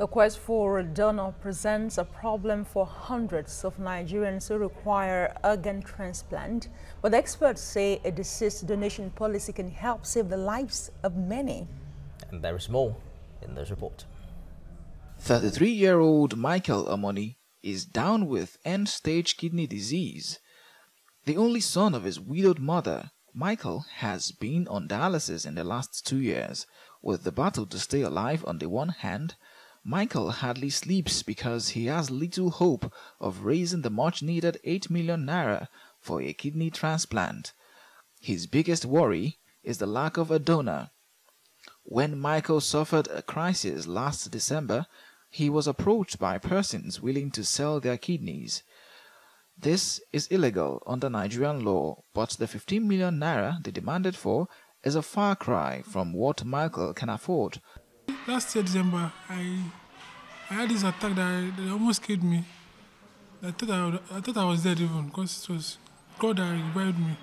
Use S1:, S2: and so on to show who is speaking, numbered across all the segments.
S1: The quest for a donor presents a problem for hundreds of Nigerians who require organ transplant, but experts say a deceased donation policy can help save the lives of many.
S2: And there is more in this report.
S3: 33-year-old Michael Omoni is down with end-stage kidney disease. The only son of his widowed mother, Michael has been on dialysis in the last 2 years. With the battle to stay alive on the one hand, Michael hardly sleeps because he has little hope of raising the much-needed 8 million naira for a kidney transplant. His biggest worry is the lack of a donor. When Michael suffered a crisis last December, he was approached by persons willing to sell their kidneys. This is illegal under Nigerian law, but the 15 million naira they demanded for is a far cry from what Michael can afford.
S4: Last year, December, I had this attack that almost killed me. I thought I was dead even, because it was God that revived me.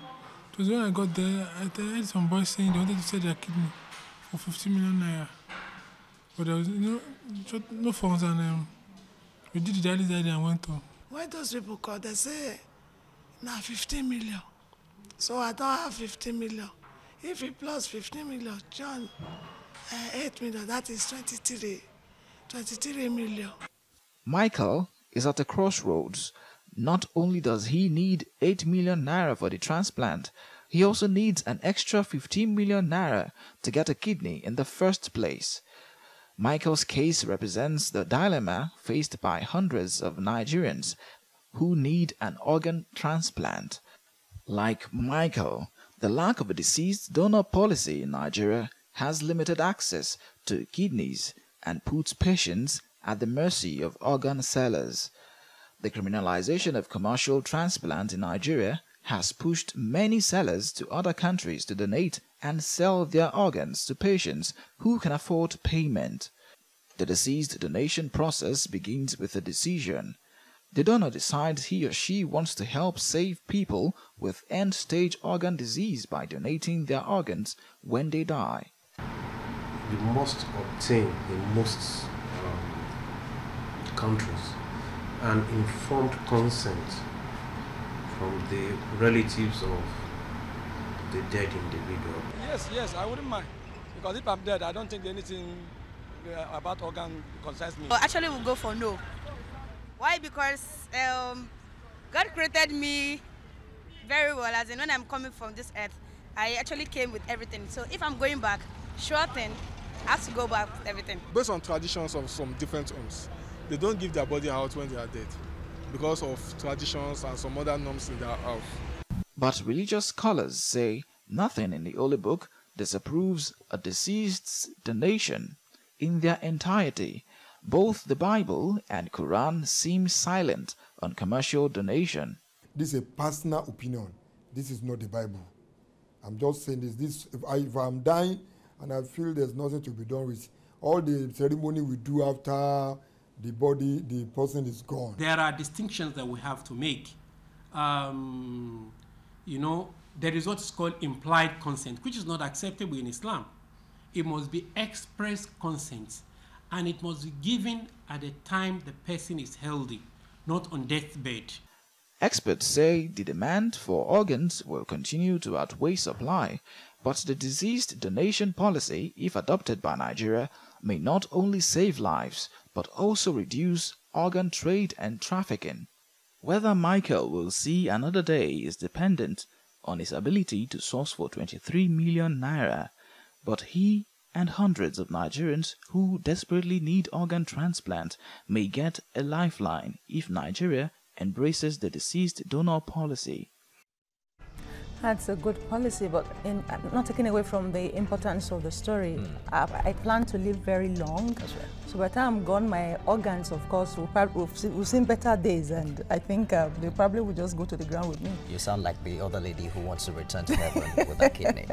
S4: It was when I got there, I heard some boys saying they wanted to sell their kidney for 15 million naira. But there was no funds, and we did the dialysis that day and went to.
S5: When those people call, they say, now 15 million. So I don't have 15 million. If it plus 15 million, John, 8 million, that is 23 million.
S3: Michael is at a crossroads. Not only does he need 8 million naira for the transplant, he also needs an extra 15 million naira to get a kidney in the first place. Michael's case represents the dilemma faced by hundreds of Nigerians who need an organ transplant. Like Michael, the lack of a deceased donor policy in Nigeria has limited access to kidneys and puts patients at the mercy of organ sellers. The criminalization of commercial transplant in Nigeria has pushed many sellers to other countries to donate and sell their organs to patients who can afford payment. The deceased donation process begins with a decision. The donor decides he or she wants to help save people with end-stage organ disease by donating their organs when they die.
S6: You must obtain in most countries an informed consent from the relatives of the dead individual.
S7: Yes, I wouldn't mind. Because if I'm dead, I don't think anything about organ concerns me.
S8: Well, actually, we'll go for no. Why? Because God created me very well. As in, when I'm coming from this earth, I actually came with everything. So if I'm going back, sure thing, I have to go back with everything.
S9: Based on traditions of some different homes, they don't give their body out when they are dead because of traditions and some other norms in their house.
S3: But religious scholars say nothing in the Holy Book disapproves a deceased's donation in their entirety. Both the Bible and Quran seem silent on commercial donation.
S10: This is a personal opinion. This is not the Bible. I'm just saying this. If I'm dying and I feel there's nothing to be done with all the ceremony we do after the person is gone.
S11: There are distinctions that we have to make. There is what's called implied consent, which is not acceptable in Islam. It must be express consent, and it must be given at the time the person is healthy, not on deathbed.
S3: Experts say the demand for organs will continue to outweigh supply, but the deceased donation policy, if adopted by Nigeria, may not only save lives, but also reduce organ trade and trafficking. Whether Michael will see another day is dependent on his ability to source for 23 million naira, but he and hundreds of Nigerians who desperately need organ transplant may get a lifeline if Nigeria embraces the deceased donor policy.
S1: That's a good policy, but not taking away from the importance of the story. I plan to live very long.
S2: That's right.
S1: So by the time I'm gone, my organs, of course, will seen better days, and I think they probably will just go to the ground with me.
S2: You sound like the other lady who wants to return to heaven with that kidney.